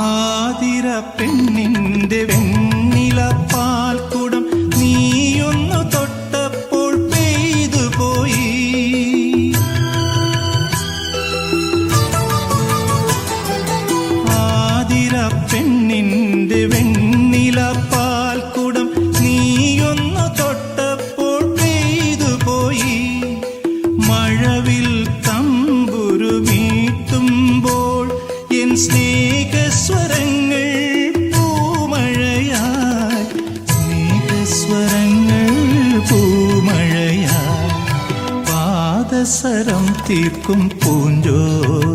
ആതിര പെണ്ണിന്റെ വെണ്ണില പാൽക്കുടം നീയൊന്നു തൊട്ടപ്പോൾ പെയ്തു പോയി. ആതിര പെണ്ണിന്റെ വെണ്ണില പാൽക്കുടം നീയൊന്നു തൊട്ടപ്പോൾ പെയ്തു പോയി. മഴവിൽ തമ്പുരു മീട്ടുമ്പോൾ എൻ സ്നേഹസ്വരങ്ങൾ പൂമഴയായി, സ്നേഹസ്വരങ്ങൾ പൂമഴയായി പാദസരം തീർക്കും പൂഞ്ചോല.